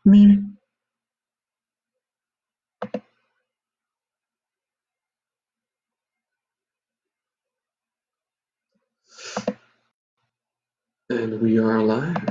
Me. And we are live.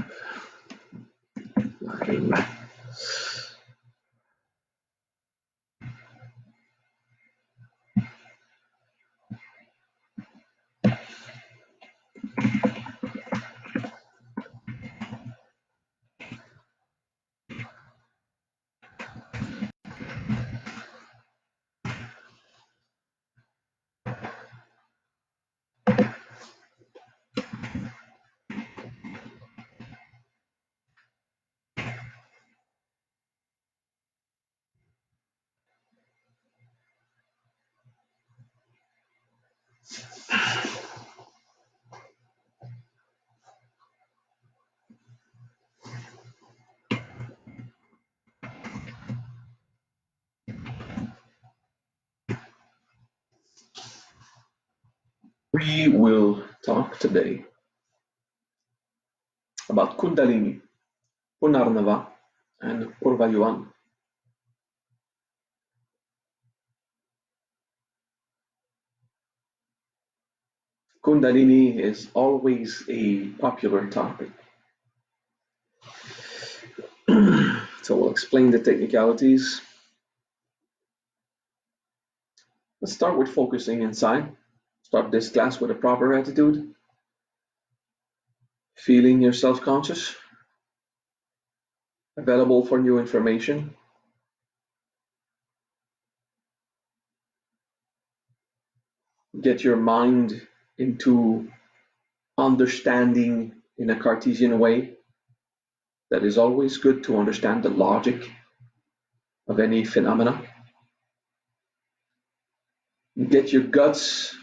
We will talk today about Kundalini, Punarnava, and Purvayuan. Kundalini is always a popular topic. So we'll explain the technicalities. Let's start with focusing inside. Start this class with a proper attitude. Feeling yourself conscious, available for new information. Get your mind into understanding in a Cartesian way. That is always good to understand the logic of any phenomena. Get your guts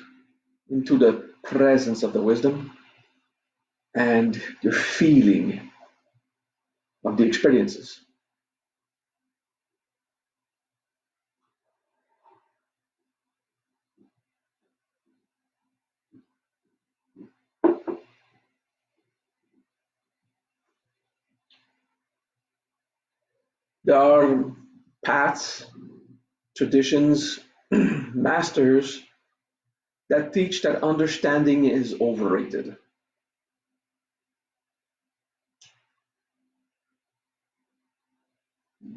into the presence of the wisdom and your feeling of the experiences. There are paths, traditions, masters that teach that understanding is overrated.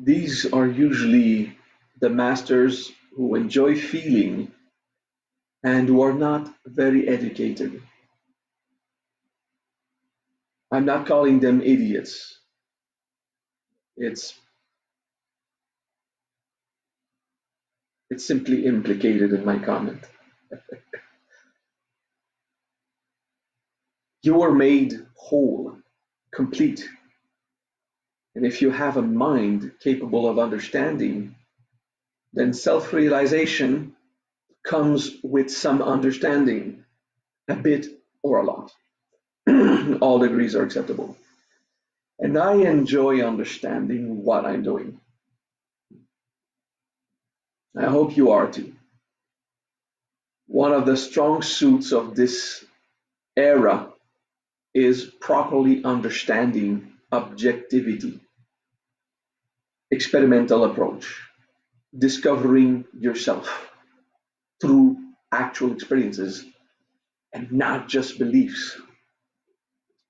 These are usually the masters who enjoy feeling and who are not very educated. I'm not calling them idiots. It's simply implicated in my comment. You are made whole, complete. And if you have a mind capable of understanding, then self realization comes with some understanding, a bit or a lot. All degrees are acceptable. And I enjoy understanding what I'm doing. I hope you are too. One of the strong suits of this era is properly understanding objectivity, experimental approach, discovering yourself through actual experiences and not just beliefs.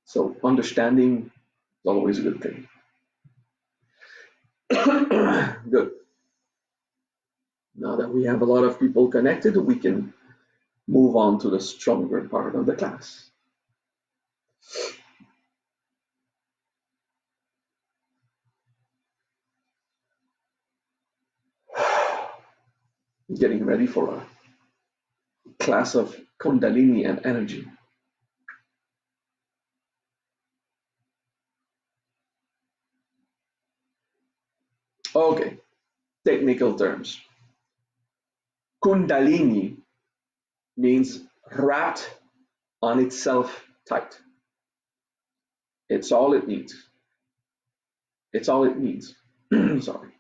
So understanding is always a good thing. Good. Now that we have a lot of people connected, we can move on to the stronger part of the class. Getting ready for a class of Kundalini and energy. Okay, technical terms. Kundalini means wrapped on itself tight. It's all it needs. It's all it needs. Sorry.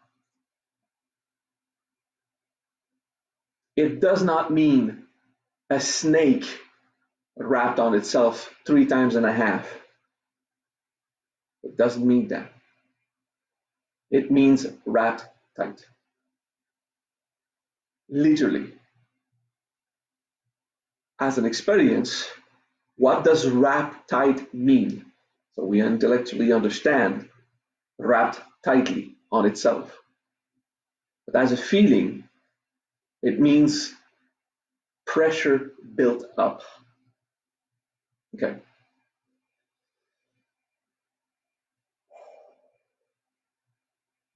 It does not mean a snake wrapped on itself 3.5 times. It doesn't mean that. It means wrapped tight. Literally. As an experience, what does wrapped tight mean? So we intellectually understand wrapped tightly on itself. But as a feeling, it means pressure built up. Okay.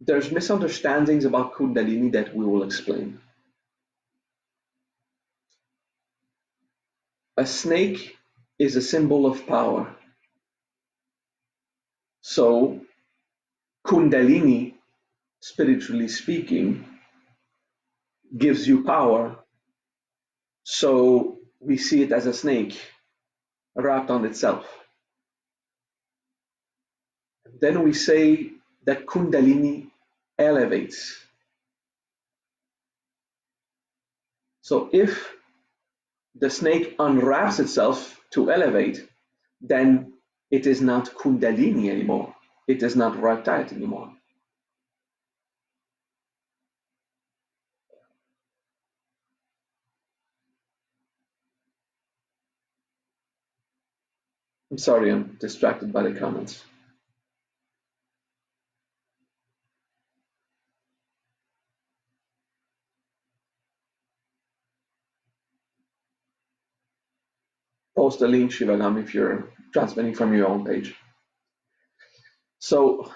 There's misunderstandings about Kundalini that we will explain. A snake is a symbol of power. So Kundalini, spiritually speaking, gives you power. So we see it as a snake wrapped on itself. Then we say that Kundalini elevates. So if the snake unwraps itself to elevate, then it is not Kundalini anymore. It is not wrapped tight anymore. I'm sorry, I'm distracted by the comments. Post the link, Shivagam, if you're transmitting from your own page. So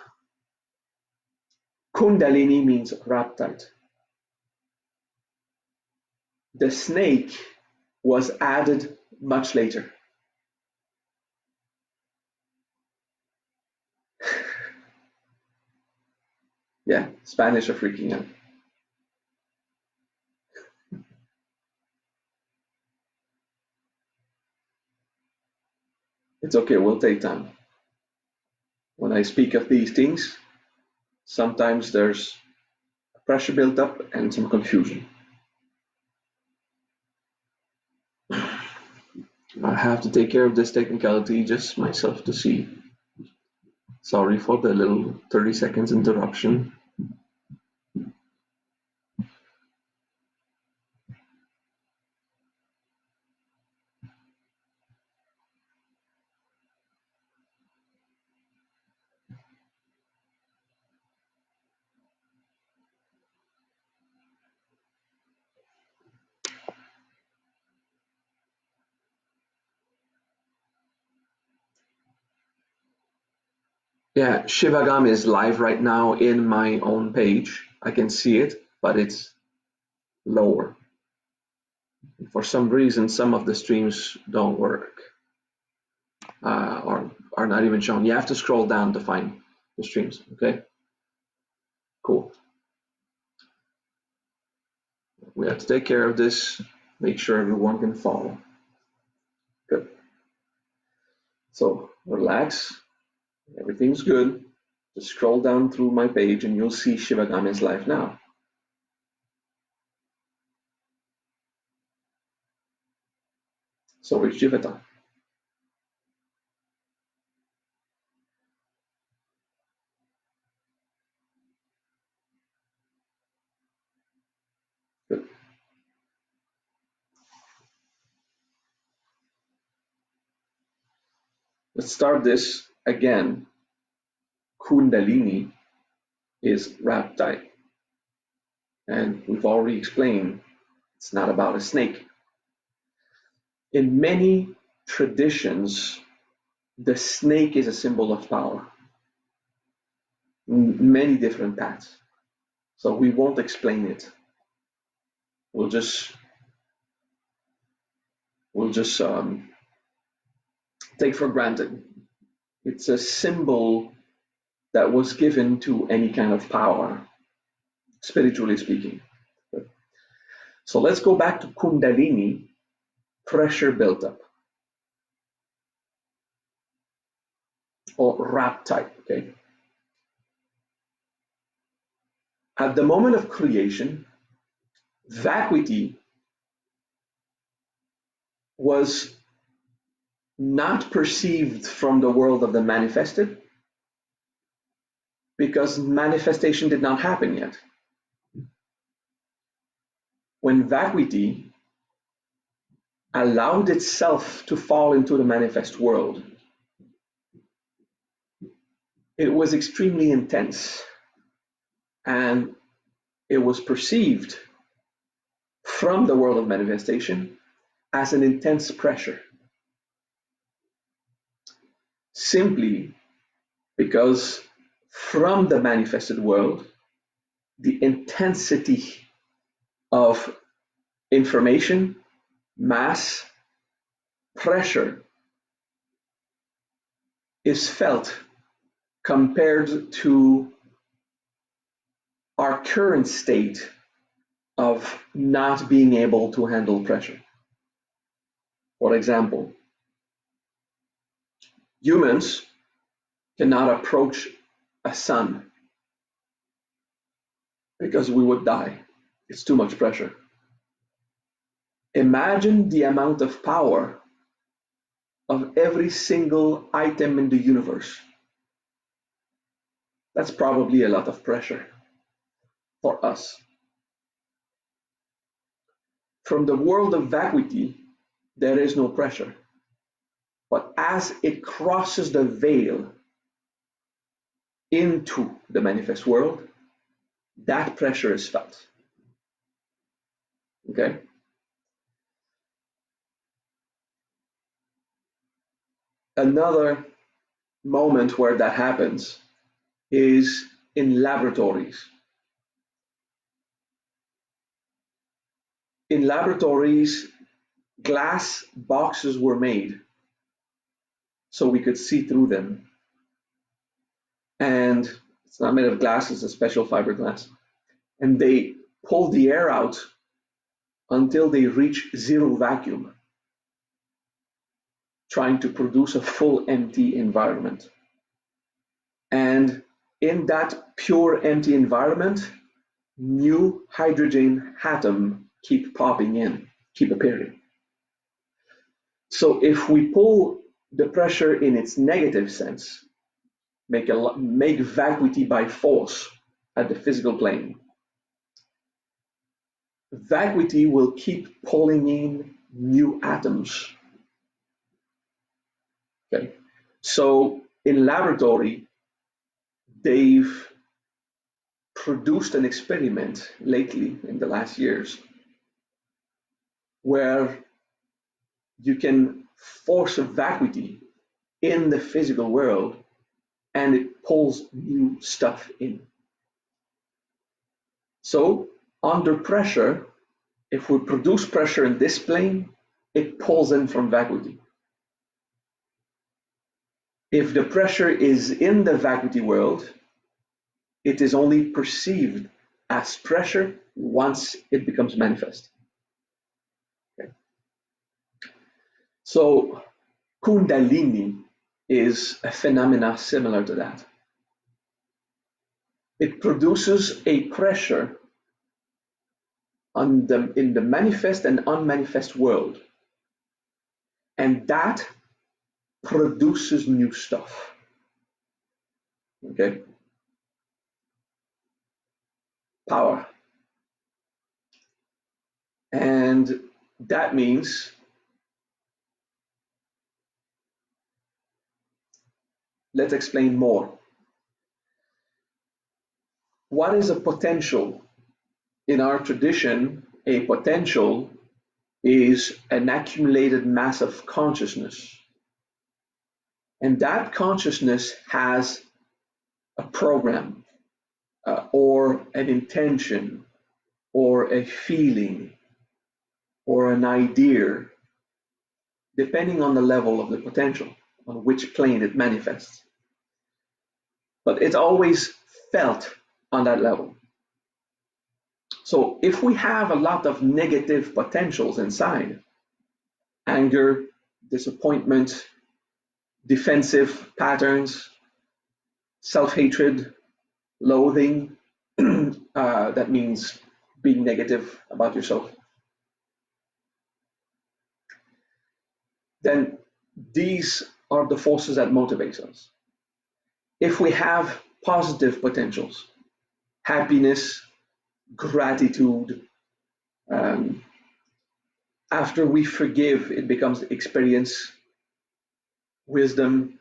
Kundalini means wrapped tight. The snake was added much later. Yeah, Spanish are freaking out. It's okay, we'll take time. When I speak of these things, sometimes there's pressure built up and some confusion. I have to take care of this technicality just myself to see. Sorry for the little 30 seconds interruption. Yeah, Shivagam is live right now in my own page. I can see it, but it's lower. For some reason, some of the streams don't work or are not even shown. You have to scroll down to find the streams, okay? Cool. We have to take care of this, make sure everyone can follow. Good. So relax, everything's good. Just scroll down through my page and you'll see Shivagam is live now. So is Jivata. Good. Let's start this again. Kundalini is wrapped tight. And we've already explained it's not about a snake. In many traditions, the snake is a symbol of power. Many different paths. So we won't explain it. We'll just take for granted. It's a symbol that was given to any kind of power, spiritually speaking. So let's go back to Kundalini, pressure built up. or rap type. Okay. At the moment of creation, vacuity was not perceived from the world of the manifested because manifestation did not happen yet. When vacuity allowed itself to fall into the manifest world, it was extremely intense, and it was perceived from the world of manifestation as an intense pressure, simply because from the manifested world, the intensity of information, mass, pressure is felt compared to our current state of not being able to handle pressure. For example, humans cannot approach a sun because we would die. It's too much pressure. Imagine the amount of power of every single item in the universe. That's probably a lot of pressure for us. From the world of vacuity, there is no pressure. But as it crosses the veil into the manifest world, that pressure is felt. Okay? Another moment where that happens is in laboratories. In laboratories, glass boxes were made so we could see through them. And it's not made of glass, it's a special fiberglass. And they pull the air out until they reach zero vacuum, trying to produce a full empty environment. And in that pure empty environment, new hydrogen atoms keep popping in, keep appearing. So if we pull the pressure in its negative sense, make vacuity by force at the physical plane, vacuity will keep pulling in new atoms. Okay, so in laboratory, they've produced an experiment lately in the last years where you can force a vacuity in the physical world and it pulls new stuff in. So under pressure, if we produce pressure in this plane, it pulls in from vacuity. If the pressure is in the vacuity world, it is only perceived as pressure once it becomes manifest. Okay. So Kundalini is a phenomena similar to that. It produces a pressure in the manifest and unmanifest world, and that produces new stuff. Okay? Power. And that means let's explain more. What is a potential? In our tradition, a potential is an accumulated mass of consciousness. And that consciousness has a program or an intention or a feeling or an idea, depending on the level of the potential, on which plane it manifests. But it's always felt on that level. So if we have a lot of negative potentials inside, anger, disappointment, defensive patterns, self-hatred, loathing, that means being negative about yourself, then these are the forces that motivate us. If we have positive potentials, happiness, gratitude, um, after we forgive, it becomes experience, wisdom,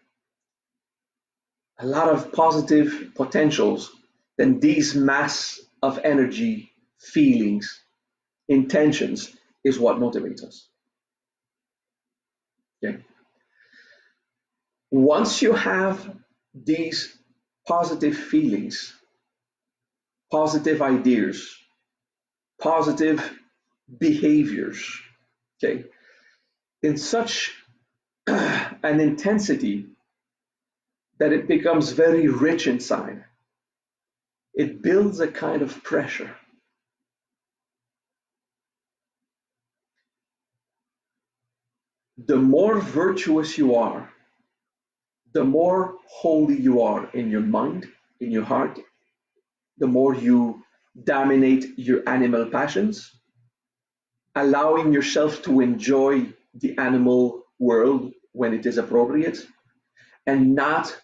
a lot of positive potentials, then these mass of energy, feelings, intentions is what motivates us. Okay. Once you have these positive feelings, positive ideas, positive behaviors, okay, in such an intensity that it becomes very rich inside, it builds a kind of pressure. The more virtuous you are, the more holy you are in your mind, in your heart, the more you dominate your animal passions, allowing yourself to enjoy the animal world when it is appropriate, and not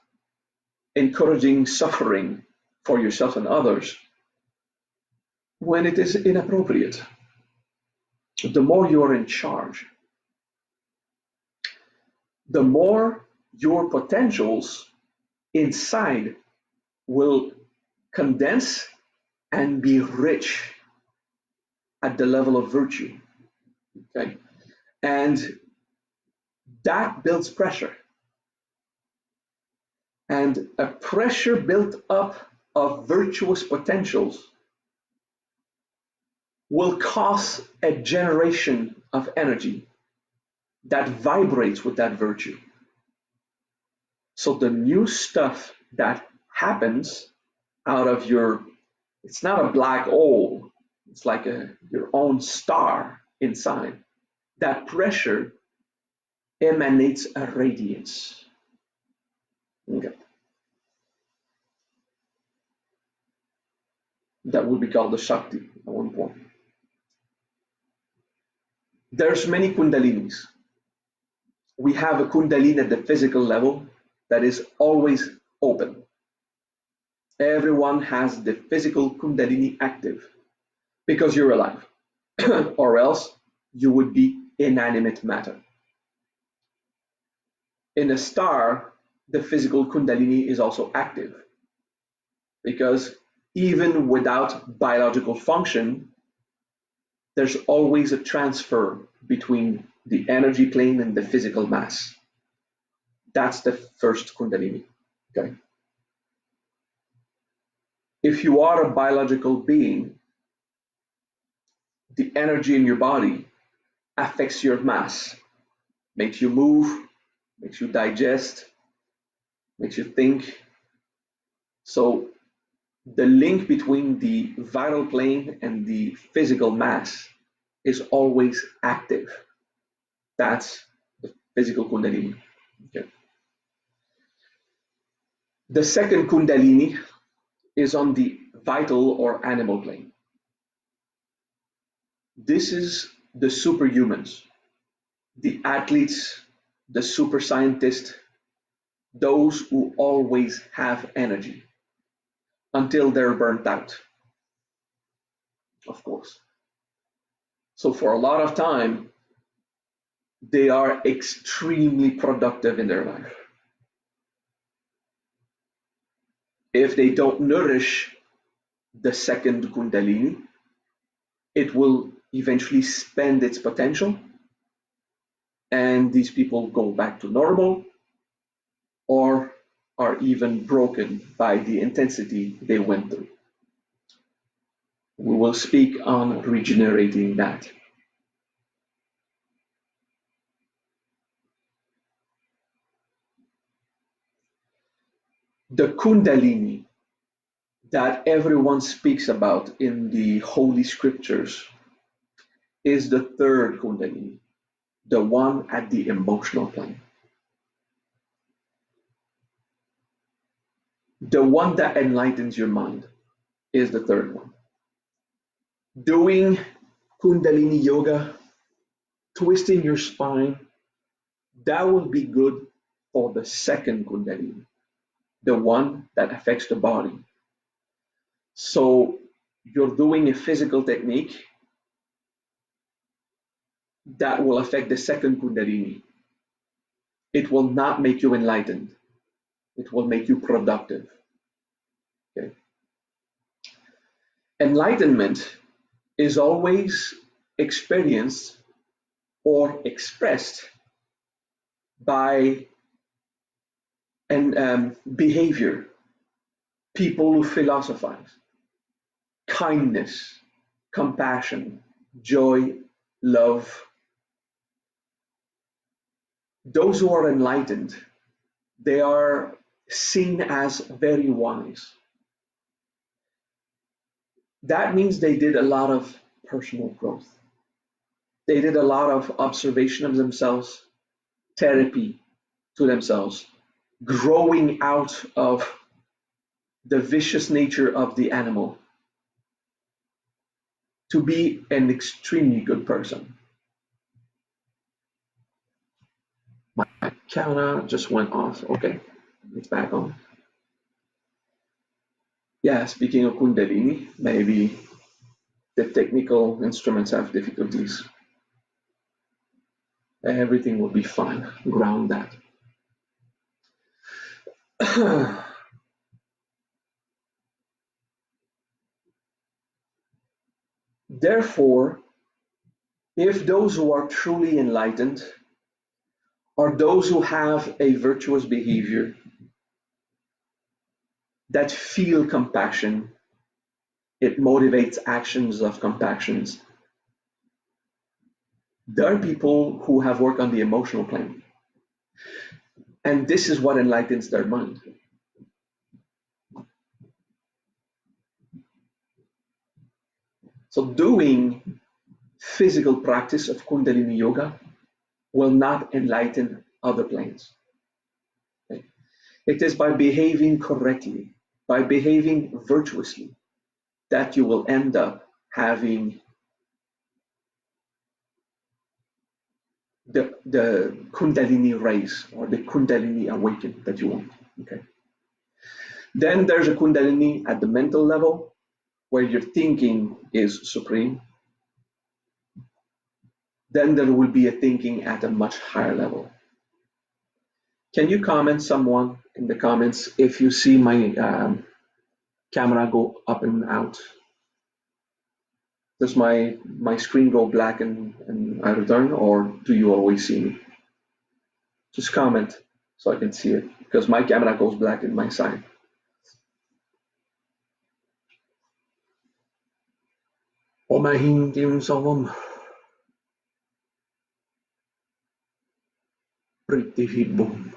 encouraging suffering for yourself and others when it is inappropriate. The more you are in charge, the more your potentials inside will condense and be rich at the level of virtue. Okay? And that builds pressure. And a pressure built up of virtuous potentials will cause a generation of energy that vibrates with that virtue. So the new stuff that happens out of your, it's not a black hole, it's like your own star inside. That pressure emanates a radiance. Okay. That would be called the Shakti at one point. There's many Kundalinis. We have a Kundalini at the physical level that is always open. Everyone has the physical Kundalini active because you're alive, or else you would be inanimate matter. In a star, the physical Kundalini is also active because even without biological function, there's always a transfer between the energy plane and the physical mass. That's the first Kundalini. Okay. If you are a biological being, the energy in your body affects your mass, makes you move, makes you digest, makes you think. So the link between the vital plane and the physical mass is always active. That's the physical Kundalini. Okay. The second Kundalini is on the vital or animal plane. This is the superhumans, the athletes, the super scientists, those who always have energy until they're burnt out, of course. So for a lot of time, they are extremely productive in their life. If they don't nourish the second Kundalini, it will eventually spend its potential, and these people go back to normal or are even broken by the intensity they went through. We will speak on regenerating that. The Kundalini that everyone speaks about in the Holy Scriptures is the third Kundalini, the one at the emotional plane. The one that enlightens your mind is the third one. Doing Kundalini yoga, twisting your spine, that will be good for the second Kundalini, the one that affects the body. So you're doing a physical technique that will affect the second Kundalini. It will not make you enlightened. It will make you productive. Okay? Enlightenment is always experienced or expressed by behavior, people who philosophize, kindness, compassion, joy, love. Those who are enlightened, they are seen as very wise. That means they did a lot of personal growth. They did a lot of observation of themselves, therapy to themselves, growing out of the vicious nature of the animal to be an extremely good person. My camera just went off. Okay, it's back on. Yeah, speaking of Kundalini, maybe the technical instruments have difficulties. Everything will be fine. Ground that. Therefore, if those who are truly enlightened are those who have a virtuous behavior, that feel compassion, it motivates actions of compassion. There are people who have worked on the emotional plane, and this is what enlightens their mind. So doing physical practice of Kundalini yoga will not enlighten other planes. Okay? It is by behaving correctly, by behaving virtuously, that you will end up having the Kundalini raise or the Kundalini awaken that you want. Okay. Then there's a Kundalini at the mental level where your thinking is supreme. Then there will be a thinking at a much higher level. Can you comment, someone, in the comments if you see my camera go up and out? Does my screen go black and I return, or do you always see me? Just comment so I can see it, because my camera goes black in my side. Omahintim Savam Pritihibum.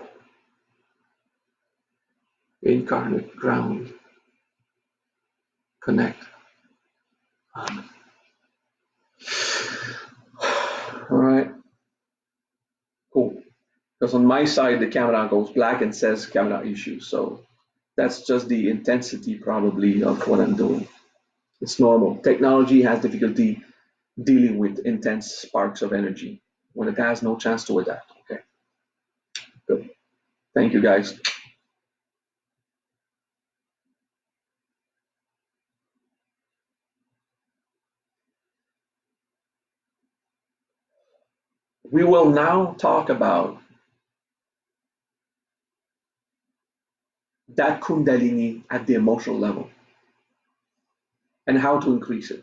Incarnate ground. Connect. Amen. All right. Cool. Because on my side, the camera goes black and says camera issue. So that's just the intensity probably of what I'm doing. It's normal. Technology has difficulty dealing with intense sparks of energy when it has no chance to adapt. Okay. Good. Thank you, guys. We will now talk about that Kundalini at the emotional level and how to increase it.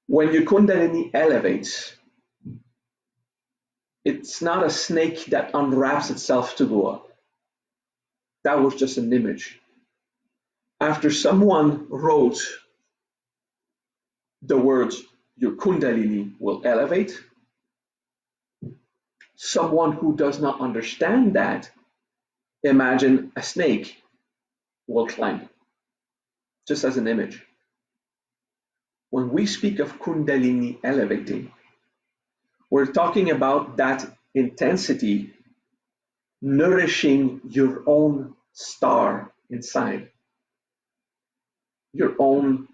When your Kundalini elevates, it's not a snake that unwraps itself to go up. That was just an image. After someone wrote the words, your Kundalini will elevate, someone who does not understand that, imagine a snake will climb, just as an image. When we speak of Kundalini elevating, we're talking about that intensity nourishing your own star inside, your own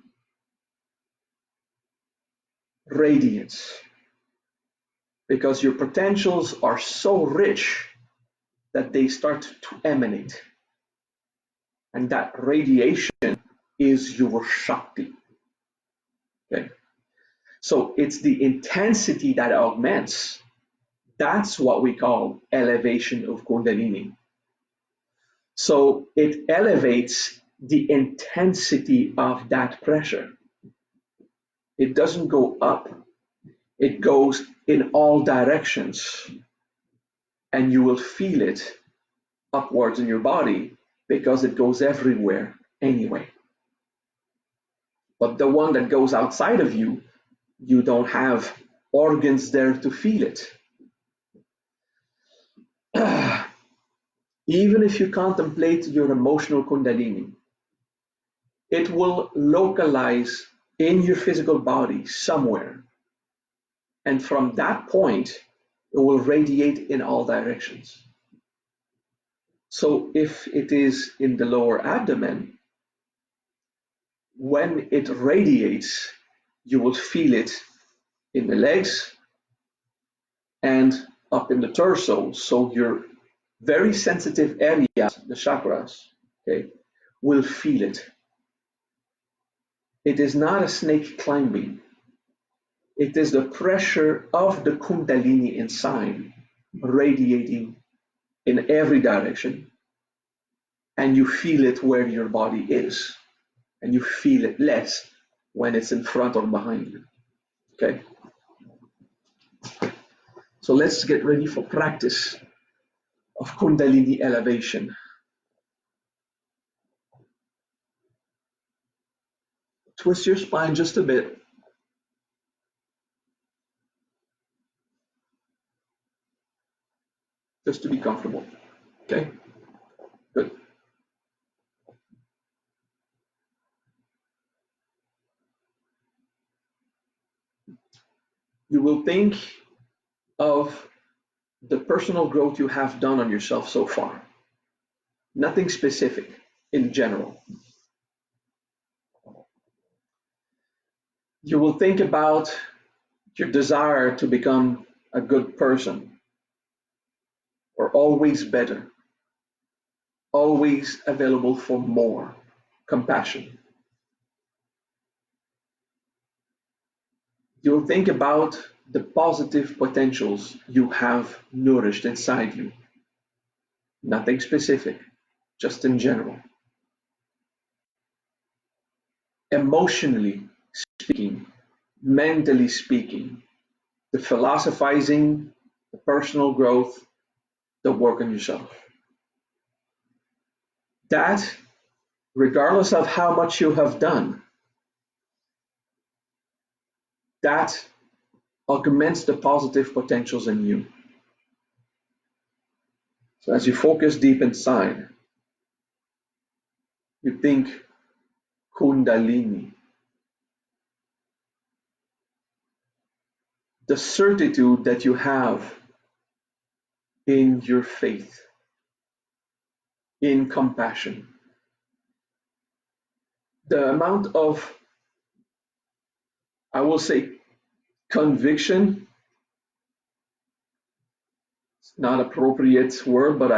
radiance, because your potentials are so rich that they start to emanate. And that radiation is your Shakti. Okay? So it's the intensity that augments. That's what we call elevation of Kundalini. So it elevates the intensity of that pressure. It doesn't go up, it goes in all directions. And you will feel it upwards in your body because it goes everywhere anyway. But the one that goes outside of you, you don't have organs there to feel it. Even if you contemplate your emotional Kundalini, it will localize in your physical body somewhere. And from that point, it will radiate in all directions. So if it is in the lower abdomen, when it radiates, you will feel it in the legs and up in the torso. So your very sensitive areas, the chakras, okay, will feel it. It is not a snake climbing. It is the pressure of the Kundalini inside radiating in every direction, and you feel it where your body is, and you feel it less when it's in front or behind you. Okay? So let's get ready for practice of Kundalini elevation. Twist your spine just a bit. Just to be comfortable. Okay? Good. You will think of the personal growth you have done on yourself so far. Nothing specific, in general. You will think about your desire to become a good person, or always better, always available for more compassion. You'll think about the positive potentials you have nourished inside you. Nothing specific, just in general. Emotionally speaking, mentally speaking, the philosophizing, the personal growth, the work on yourself. That, regardless of how much you have done, that augments the positive potentials in you. So as you focus deep inside, you think Kundalini, the certitude that you have in your faith, in compassion, the amount of, I will say, conviction, it's not appropriate word, but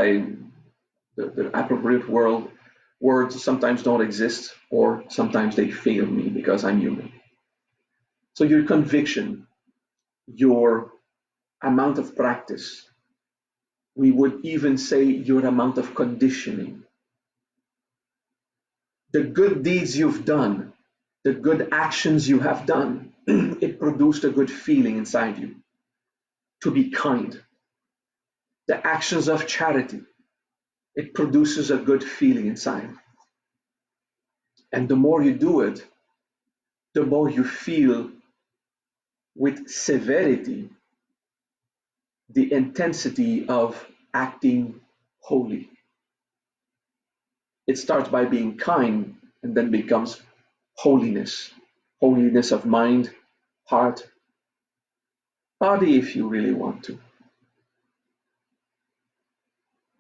the appropriate words sometimes don't exist, or sometimes they fail me because I'm human. So your conviction, your amount of practice, we would even say your amount of conditioning, the good deeds you've done, the good actions you have done, it produced a good feeling inside you to be kind. The actions of charity, it produces a good feeling inside. And the more you do it, the more you feel with severity the intensity of acting holy. It starts by being kind and then becomes holiness. Holiness of mind, heart, body, if you really want to.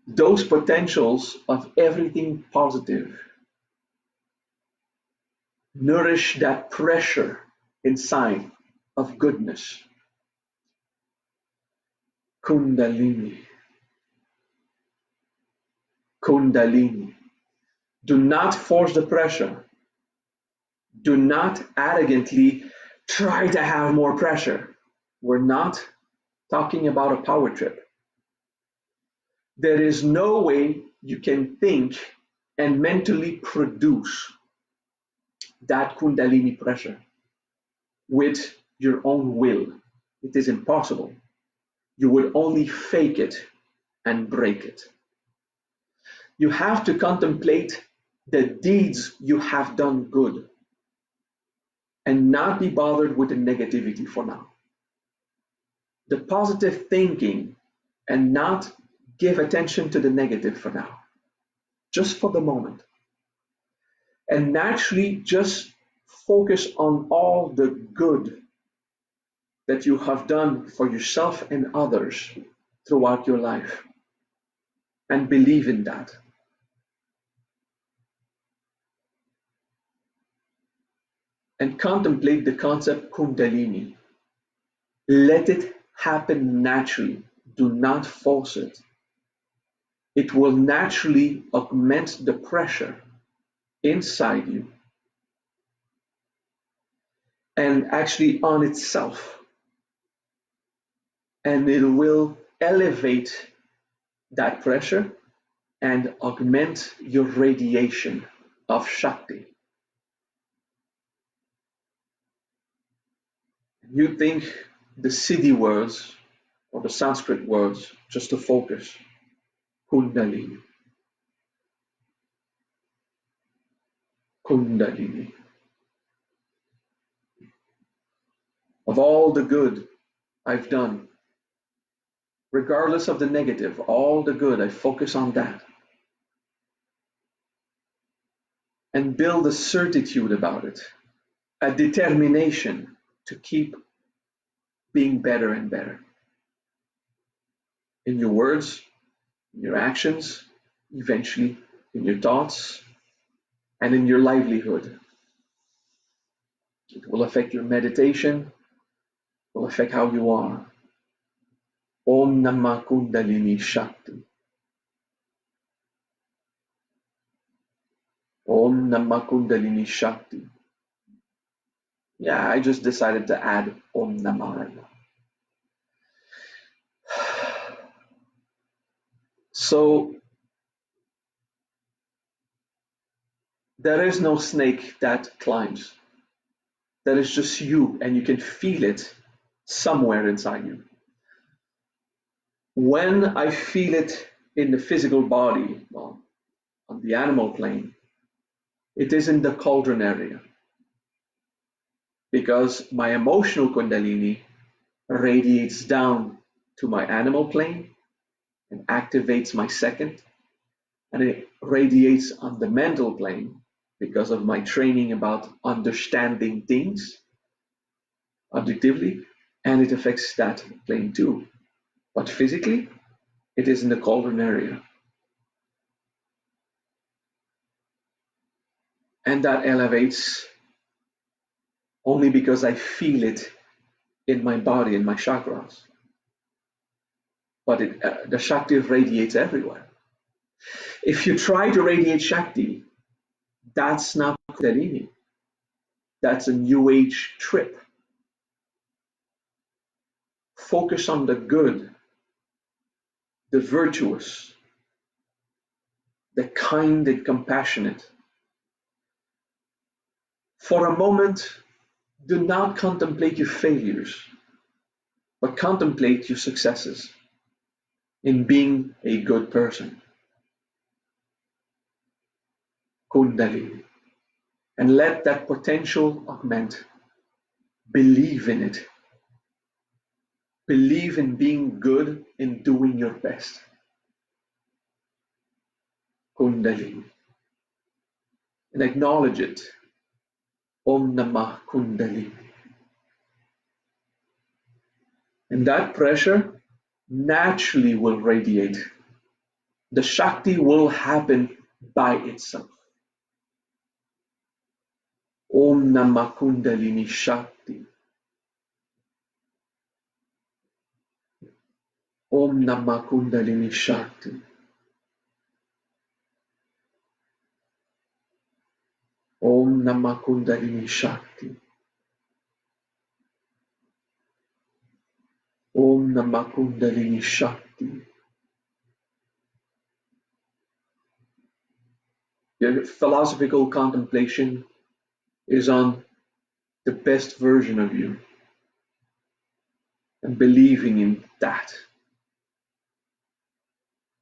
those potentials of everything positive nourish that pressure inside of goodness. Kundalini. Kundalini. Do not force the pressure. Do not arrogantly try to have more pressure. We're not talking about a power trip. There is no way you can think and mentally produce that Kundalini pressure with your own will. It is impossible. You would only fake it and break it. You have to contemplate the deeds you have done good and not be bothered with the negativity for now. The positive thinking and not give attention to the negative for now, just for the moment. And naturally just focus on all the good that you have done for yourself and others throughout your life, and believe in that. And contemplate the concept Kundalini. Let it happen naturally. Do not force it. It will naturally augment the pressure inside you and actually on itself. And it will elevate that pressure and augment your radiation of Shakti. You think the Siddhi words or the Sanskrit words just to focus. Kundalini. Kundalini. Of all the good I've done, regardless of the negative, all the good, I focus on that. And build a certitude about it, a determination to keep being better and better. In your words, in your actions, eventually in your thoughts, and in your livelihood. It will affect your meditation, will affect how you are. Om Namah Kundalini Shakti. Om Namah Kundalini Shakti. Yeah, I just decided to add Om Namah right now. So, there is no snake that climbs. That is just you, and you can feel it somewhere inside you. When I feel it in the physical body, well, on the animal plane, it is in the cauldron area. Because my emotional Kundalini radiates down to my animal plane and activates my second, and it radiates on the mental plane because of my training about understanding things objectively, and it affects that plane too. But physically, it is in the cauldron area. And that elevates only because I feel it in my body, in my chakras. But the Shakti radiates everywhere. If you try to radiate Shakti, that's not Kundalini. That's a New Age trip. Focus on the good, the virtuous, the kind and compassionate. For a moment, do not contemplate your failures, but contemplate your successes in being a good person. Kundalini. And let that potential augment. Believe in it. Believe in being good, in doing your best. Kundalini. And acknowledge it. Om Namah Kundalini. And that pressure naturally will radiate the Shakti will happen by itself. Om Namah Kundalini Shakti. Om Namah Kundalini Shakti. Om Namah Kundalini Shakti. Om Namah Kundalini Shakti. Your philosophical contemplation is on the best version of you and believing in that.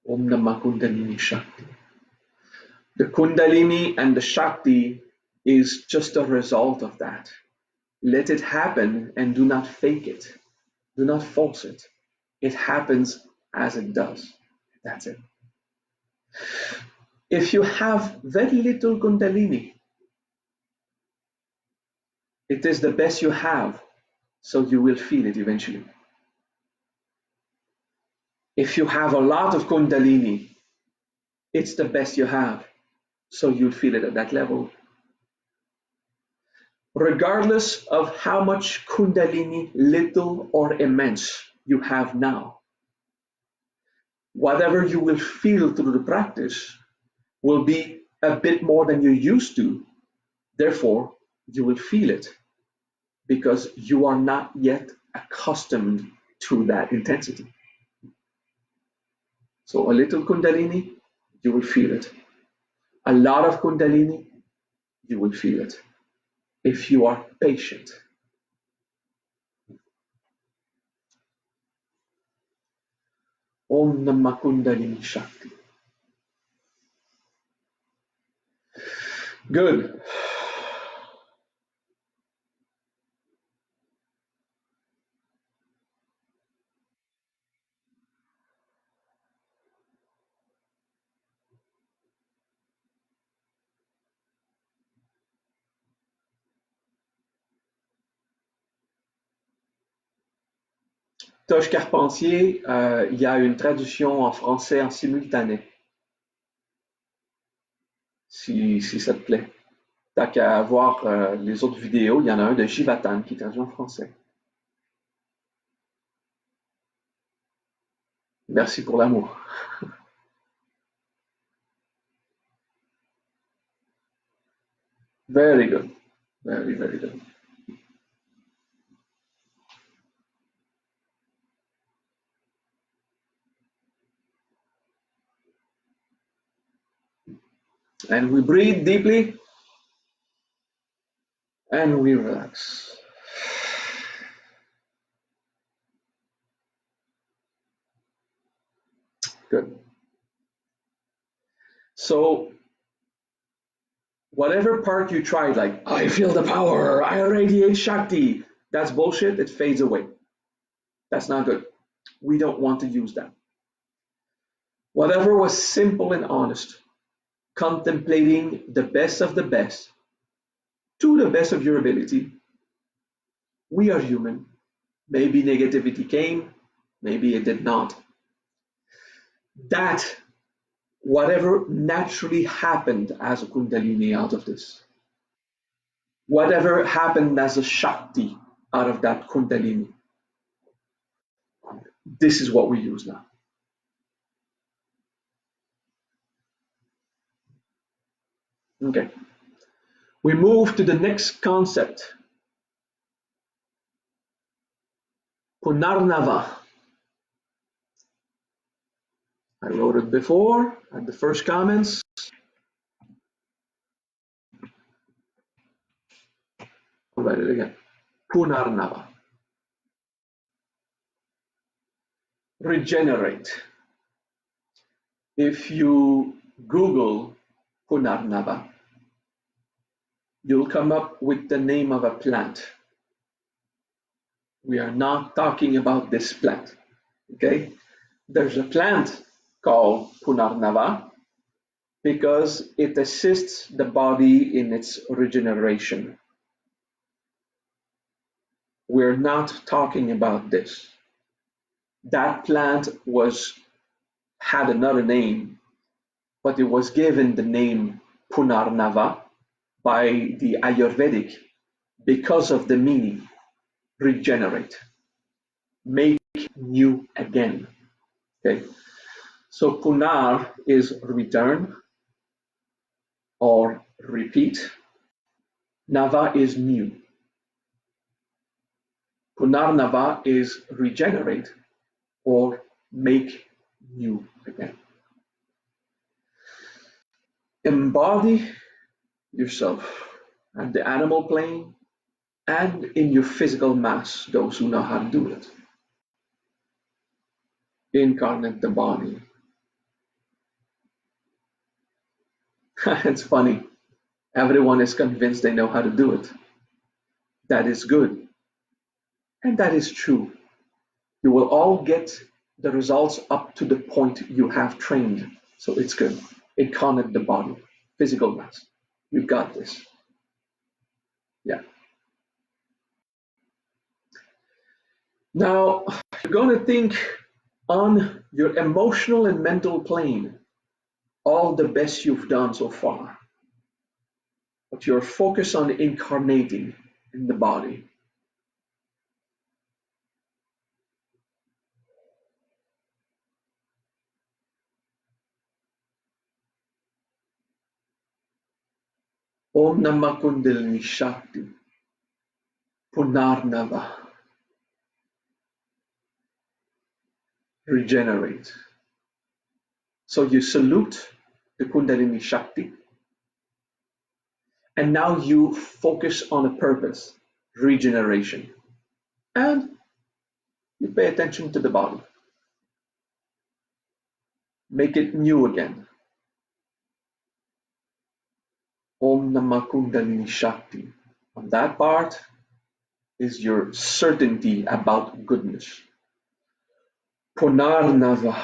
Om Namah Kundalini Shakti. The Kundalini and the Shakti is just a result of that. Let it happen and do not fake it. Do not force it. It happens as it does. That's it. If you have very little Kundalini, it is the best you have, so you will feel it eventually. If you have a lot of Kundalini, it's the best you have, so you'll feel it at that level. Regardless of how much Kundalini, little or immense, you have now, whatever you will feel through the practice will be a bit more than you used to. Therefore, you will feel it because you are not yet accustomed to that intensity. So a little Kundalini, you will feel it. A lot of Kundalini, you will feel it if you are patient. Om Namah Kundalini Shakti. Good. Toche Carpentier, il y a une traduction en français en simultané, si ça te plaît. T'as qu'à voir les autres vidéos, il y en a un de Jivatan qui est traduit en français. Merci pour l'amour. Very good. Very, very good. And we breathe deeply and we relax. Good. So, whatever part you tried, like, I feel the power, I radiate Shakti, that's bullshit, it fades away. That's not good. We don't want to use that. Whatever was simple and honest, contemplating the best of the best, to the best of your ability. We are human. Maybe negativity came, maybe it did not. That, whatever naturally happened as a Kundalini out of this, whatever happened as a Shakti out of that Kundalini, this is what we use now. Okay. We move to the next concept. Punarnava. I wrote it before at the first comments. I'll write it again. Punarnava. Regenerate. If you Google Punarnava, you'll come up with the name of a plant. We are not talking about this plant, okay? There's a plant called Punarnava because it assists the body in its regeneration. We're not talking about this. That plant was had another name, but it was given the name Punarnava by the Ayurvedic because of the meaning regenerate, make new again. Okay, so Punar is return or repeat. Nava is new. Punarnava is regenerate or make new again. Embody yourself at the animal plane and in your physical mass, those who know how to do it. Incarnate the body. It's funny. Everyone is convinced they know how to do it. That is good. And that is true. You will all get the results up to the point you have trained. So it's good. Incarnate the body, physical mass. You got this. Yeah. Now, you're going to think on your emotional and mental plane all the best you've done so far. But you're focused on incarnating in the body. Om Namah Kundalini Shakti. Punarnava. Regenerate. So you salute the Kundalini Shakti. And now you focus on a purpose, regeneration. And you pay attention to the body. Make it new again. Om Namah Kundalini Shakti. On that part is your certainty about goodness. Punarnava.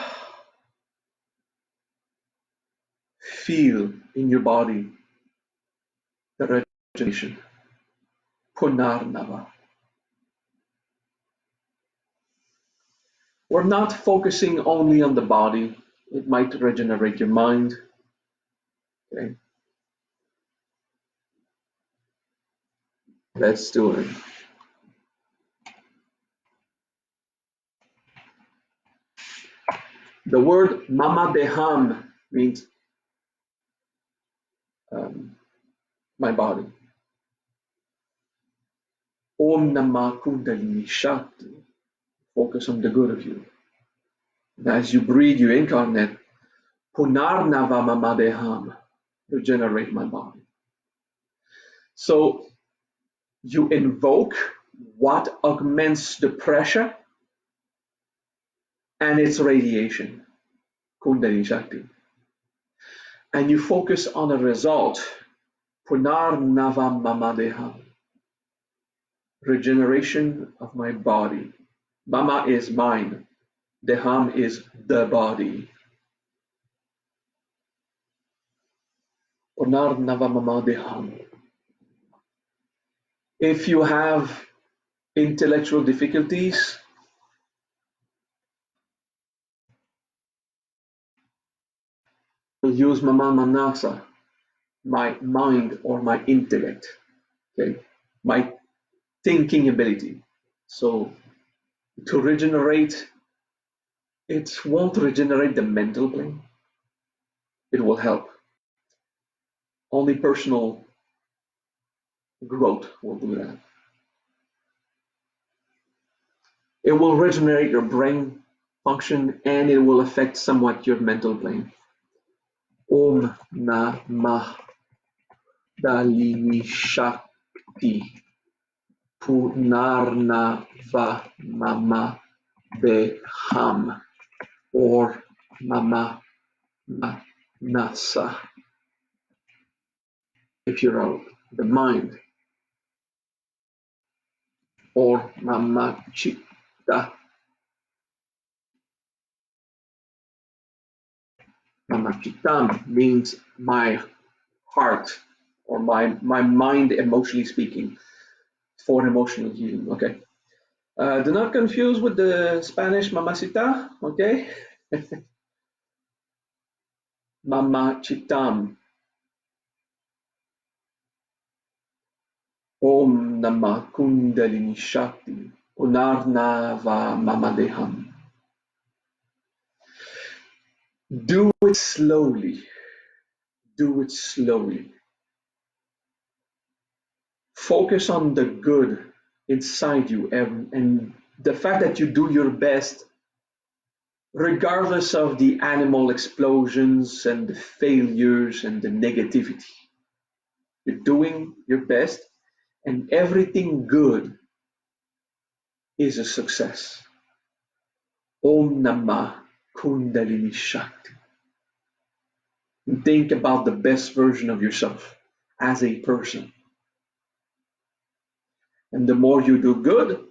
Feel in your body the regeneration. Punarnava. We're not focusing only on the body. It might regenerate your mind. Okay. Let's do it. The word Mama Deham means my body. Om Namah Kundalini Shakti. Focus on the good of you. And as you breathe, you incarnate. Punarnava Mama Deham. Regenerate my body. So you invoke what augments the pressure and its radiation. Kundalini Shakti. And you focus on a result. Punarnava Mama Deham. Regeneration of my body. Mama is mine. Deham is the body. Punarnava Mama Deham. If you have intellectual difficulties, use Mama Manasa, my mind or my intellect, okay, my thinking ability. So to regenerate, it won't regenerate the mental plane. It will help. Only personal growth will do that. It will regenerate your brain function and it will affect somewhat your mental plane. Om Namah Kundalini Shakti. Punarnava Mama Deham or Mama Manasa. If you're out, the mind, or Mama Chitta. Mama Chittam means my heart or my mind, emotionally speaking, for emotional healing. Okay. Do not confuse with the Spanish mamacita. Okay. Mama Chittam. Om Namah Kundalini Shakti. Punarnava Mamadeham. Do it slowly. Do it slowly. Focus on the good inside you and the fact that you do your best regardless of the animal explosions and the failures and the negativity. You're doing your best and everything good is a success. Om Namah Kundalini Shakti. Think about the best version of yourself as a person. And the more you do good,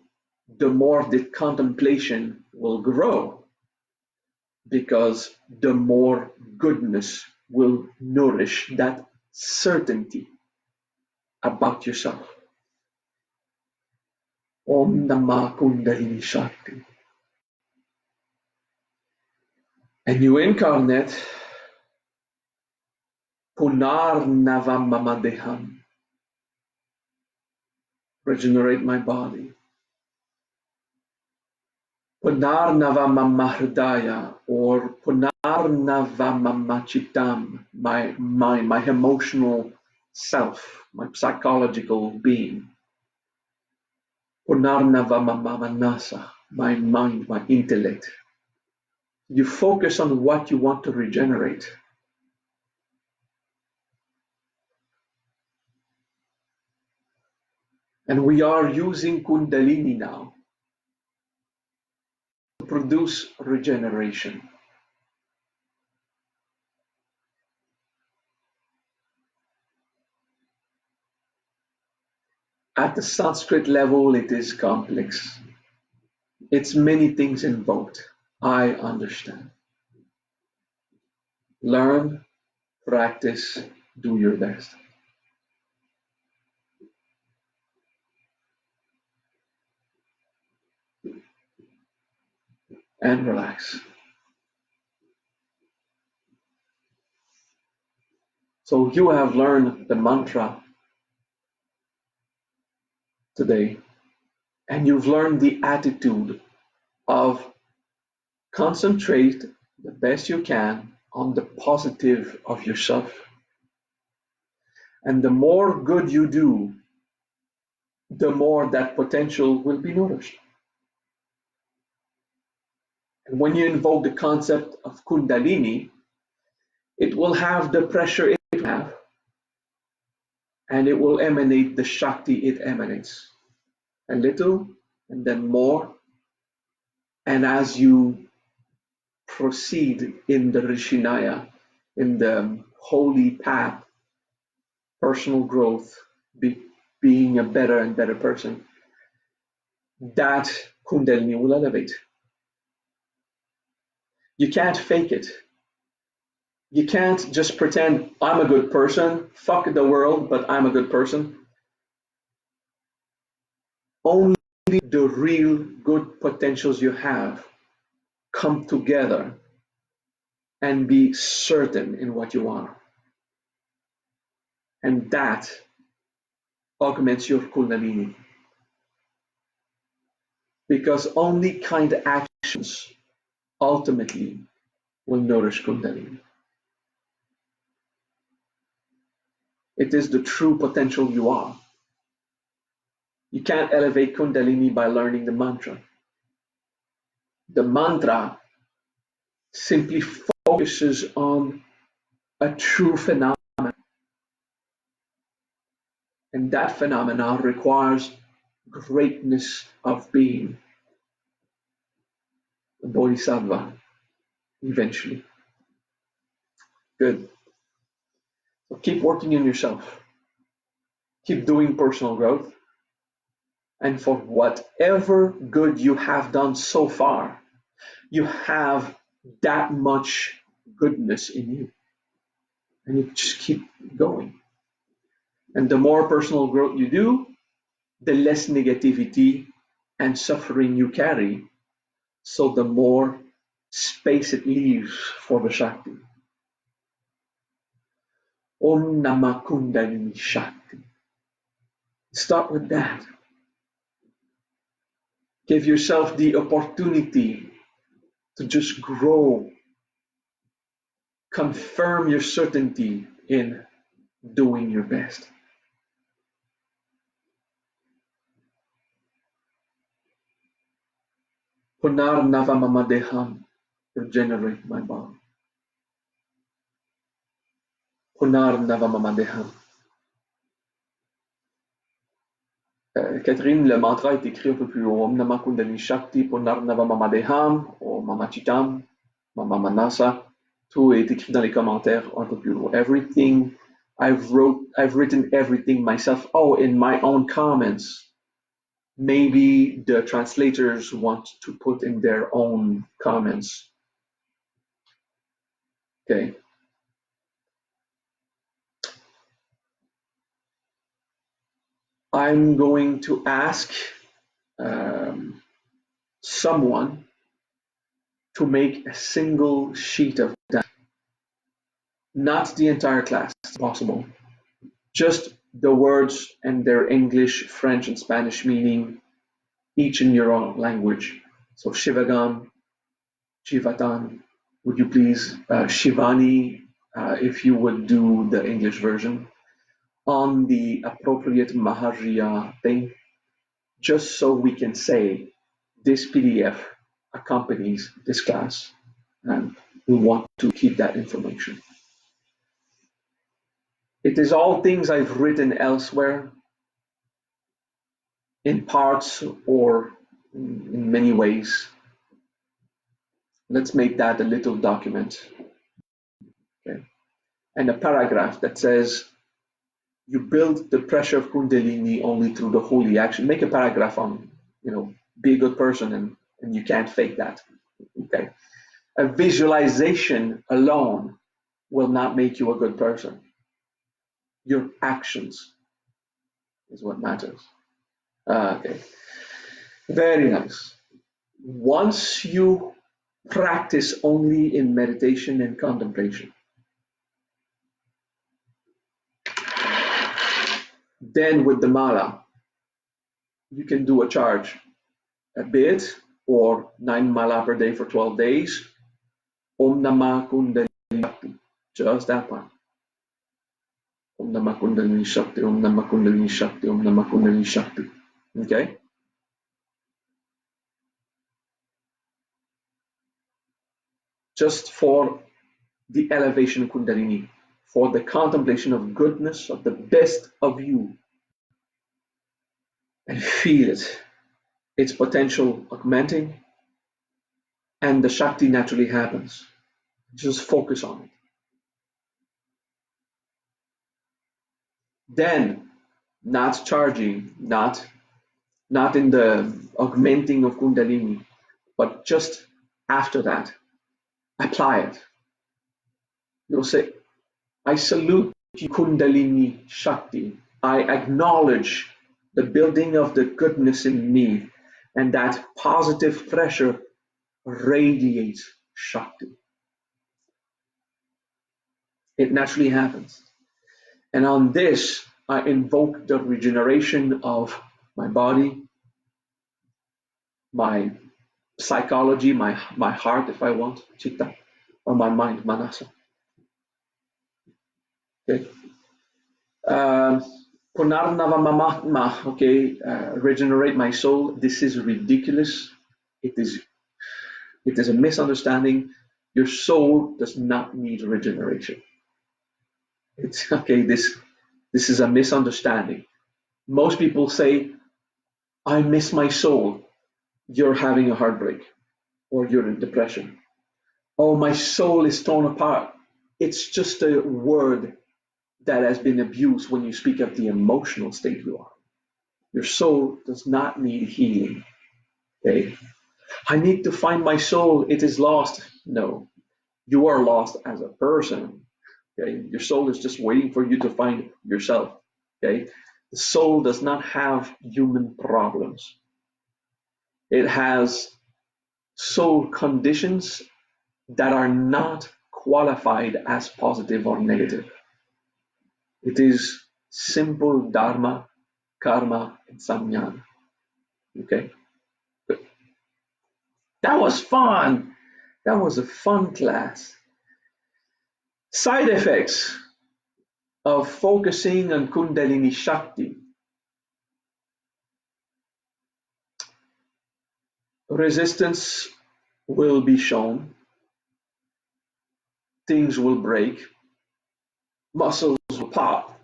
the more the contemplation will grow because the more goodness will nourish that certainty about yourself. Om Namah Kundalini Shakti. And you incarnate Punar Navamamadeham. Regenerate my body. Punar Navamamahridaya or Punar Navamamachitam, my mind, my emotional self, my psychological being. Punar Navamamanasa, my mind, my intellect. You focus on what you want to regenerate. And we are using Kundalini now to produce regeneration. At the Sanskrit level, it is complex. It's many things involved. I understand. Learn, practice, do your best. And relax. So you have learned the mantra today, and you've learned the attitude of concentrate the best you can on the positive of yourself. And the more good you do, the more that potential will be nourished. And when you invoke the concept of Kundalini, it will have the pressure it will have, and it will emanate the Shakti it emanates. A little, and then more. And as you proceed in the Rishinaya, in the holy path, personal growth, being a better and better person, that Kundalini will elevate. You can't fake it. You can't just pretend I'm a good person, fuck the world, but I'm a good person. Only the real good potentials you have come together and be certain in what you are. And that augments your Kundalini. Because only kind actions ultimately will nourish Kundalini. It is the true potential you are. You can't elevate Kundalini by learning the mantra. The mantra simply focuses on a true phenomenon. And that phenomenon requires greatness of being. The Bodhisattva, eventually. Good. So keep working on yourself. Keep doing personal growth. And for whatever good you have done so far, you have that much goodness in you. And you just keep going. And the more personal growth you do, the less negativity and suffering you carry. So the more space it leaves for the Shakti. Om Namah Kundalini Shakti. Start with that. Give yourself the opportunity to just grow. Confirm your certainty in doing your best. Punar Navamamadeham, regenerate my body. Punar Navamamadeham. Catherine, le mantra est écrit un peu plus haut. Om Namah Kundalini Shakti, Punar Navamamadeham, Om Mamachitam, Mamamanasa. Tout est écrit dans les commentaires un peu plus haut. Everything I've written everything myself. Oh, in my own comments. Maybe the translators want to put in their own comments. Okay. I'm going to ask someone to make a single sheet of that. Not the entire class, it's possible. Just the words and their English, French, and Spanish meaning, each in your own language. So Shivagam, Shivatan, would you please, Shivani, if you would do the English version, on the appropriate Mahariya thing, just so we can say this PDF accompanies this class, and we want to keep that information. It is all things I've written elsewhere, in parts or in many ways. Let's make that a little document. Okay. And a paragraph that says, you build the pressure of Kundalini only through the holy action. Make a paragraph on, be a good person, and you can't fake that. Okay. A visualization alone will not make you a good person. Your actions is what matters. Okay. Very nice. Once you practice only in meditation and contemplation, then with the mala, you can do a charge, a bit, or 9 mala per day for 12 days. Om Namah Kundalini Shakti. Just that one. Om Namah Kundalini Shakti, Om Namah Kundalini Shakti, Om Namah Kundalini Shakti. Okay? Just for the elevation of Kundalini, for the contemplation of goodness, of the best of you. And feel it, its potential augmenting, and the Shakti naturally happens. Just focus on it. Then, not charging, not in the augmenting of Kundalini, but just after that, apply it. You'll say, I salute Kundalini Shakti. I acknowledge the building of the goodness in me, and that positive pressure radiates Shakti. It naturally happens. And on this, I invoke the regeneration of my body, my psychology, my heart, if I want, chitta, or my mind, manasa. Okay. Punarnavamamatma, okay, regenerate my soul. This is ridiculous. It is a misunderstanding. Your soul does not need regeneration. It's okay. This is a misunderstanding. Most people say, I miss my soul. You're having a heartbreak, or you're in depression. Oh, my soul is torn apart. It's just a word that has been abused when you speak of the emotional state you are. Your soul does not need healing. Okay? I need to find my soul. It is lost. No, you are lost as a person. Okay? Your soul is just waiting for you to find yourself. Okay? The soul does not have human problems. It has soul conditions that are not qualified as positive or negative. It is simple dharma, karma, and samyana. Okay? That was fun. That was a fun class. Side effects of focusing on Kundalini Shakti. Resistance will be shown. Things will break. Muscles will pop.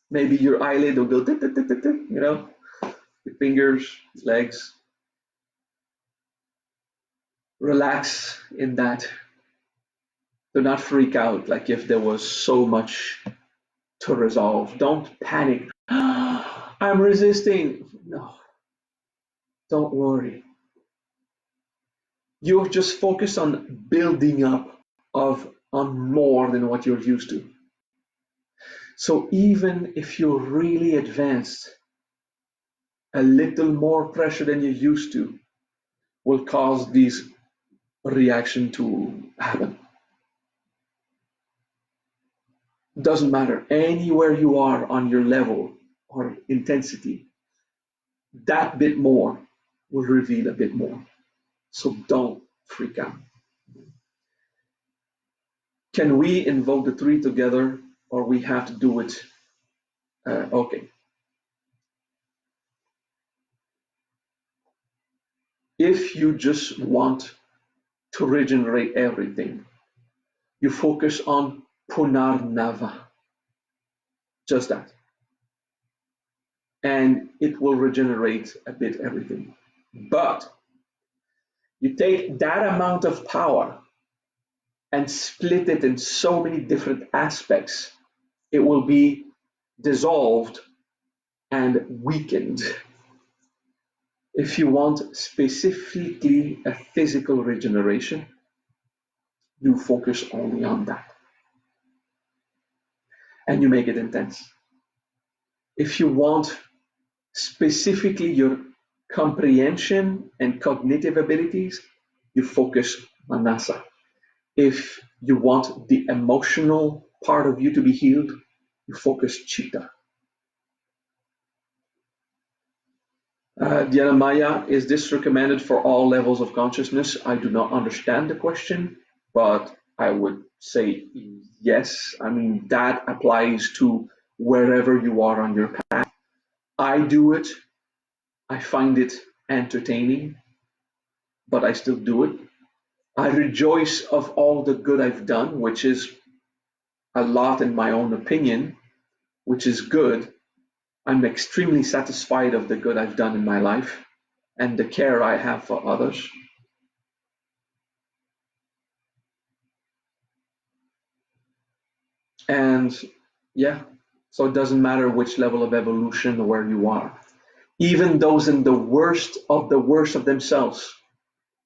Maybe your eyelid will go, your fingers, legs. Relax in that. Do not freak out like if there was so much to resolve. Don't panic. I'm resisting. No, don't worry. You just focus on building up on more than what you're used to. So even if you're really advanced, a little more pressure than you used to will cause these reaction to happen. Doesn't matter. Anywhere you are on your level or intensity, that bit more will reveal a bit more. So don't freak out. Can we invoke the three together, or we have to do it? Okay. If you just want to regenerate everything, you focus on Punarnava, just that. And it will regenerate a bit everything. But you take that amount of power and split it in so many different aspects, it will be dissolved and weakened. If you want specifically a physical regeneration, you focus only on that. And you make it intense. If you want specifically your comprehension and cognitive abilities, you focus manasa. If you want the emotional part of you to be healed, you focus chitta. Dhyana, is this recommended for all levels of consciousness? I do not understand the question, but I would say yes. I mean, that applies to wherever you are on your path. I do it. I find it entertaining, but I still do it. I rejoice of all the good I've done, which is a lot in my own opinion, which is good. I'm extremely satisfied of the good I've done in my life and the care I have for others. And yeah, so it doesn't matter which level of evolution or where you are. Even those in the worst of themselves,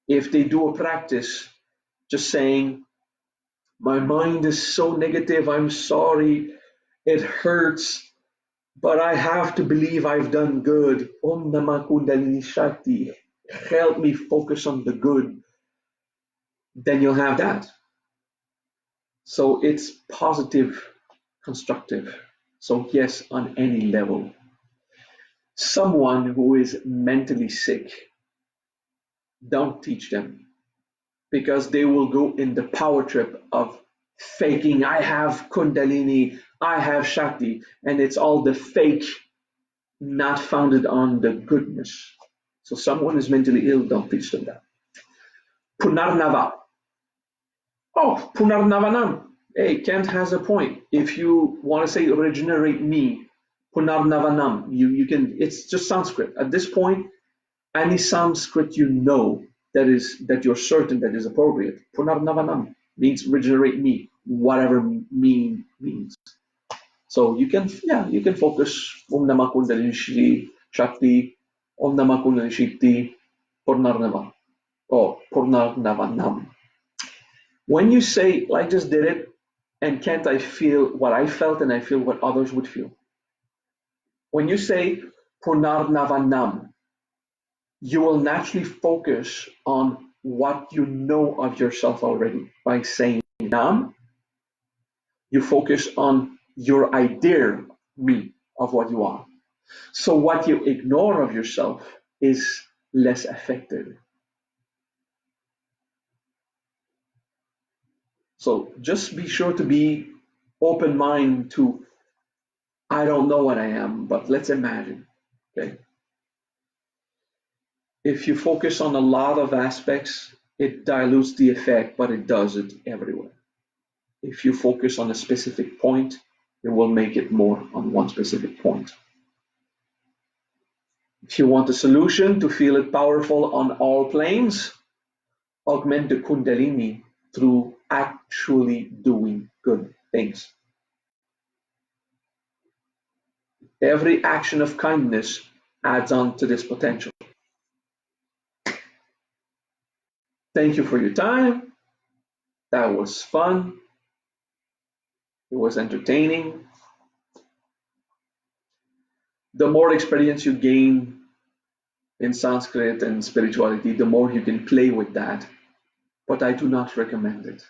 if they do a practice just saying, my mind is so negative, I'm sorry, it hurts, but I have to believe I've done good. Om Namah Kundalini Shakti, help me focus on the good. Then you'll have that. So it's positive, constructive. So yes, on any level. Someone who is mentally sick, don't teach them, because they will go in the power trip of faking, I have Kundalini, I have Shakti, and it's all the fake, not founded on the goodness. So someone is mentally ill, don't teach them that. Punarnava. Oh, Punarnavanam. Hey, Kent has a point. If you want to say regenerate me, Punarnavanam, you can, it's just Sanskrit. At this point, any Sanskrit you know that you're certain that is appropriate. Punarnavanam means regenerate me, whatever means. So you can focus Om Namah Kundalini Shakti, Om Namah Kundalini Shakti, Purnarnava, or Purnarnavanam. When you say, I just did it, and can't I feel what I felt and I feel what others would feel? When you say Purnarnavanam, you will naturally focus on what you know of yourself already. By saying Nam, you focus on your idea me of what you are. So what you ignore of yourself is less affected. So just be sure to be open mind to, I don't know what I am, but let's imagine. Okay. If you focus on a lot of aspects, it dilutes the effect, but it does it everywhere. If you focus on a specific point, it will make it more on one specific point. If you want a solution to feel it powerful on all planes, augment the Kundalini through actually doing good things. Every action of kindness adds on to this potential. Thank you for your time. That was fun. It was entertaining. The more experience you gain in Sanskrit and spirituality, the more you can play with that. But I do not recommend it.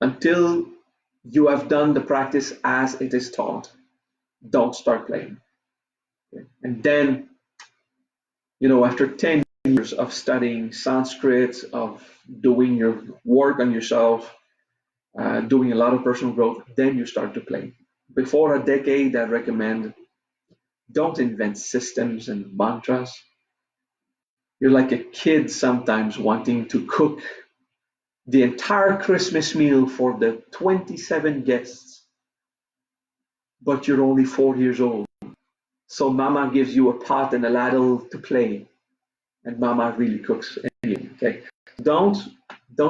Until you have done the practice as it is taught, don't start playing. Okay? And then, after 10 years of studying Sanskrit, of doing your work on yourself, doing a lot of personal growth, then you start to play. Before a decade, I recommend don't invent systems and mantras. You're like a kid sometimes wanting to cook the entire Christmas meal for the 27 guests, but you're only 4 years old. So mama gives you a pot and a ladle to play, and mama really cooks anyway. Okay, don't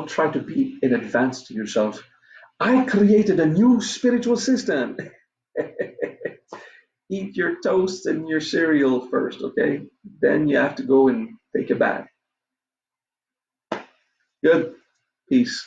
try to be in advance to yourself. I created a new spiritual system. Eat your toast and your cereal first, okay? Then you have to go and take a bath. Good. Peace.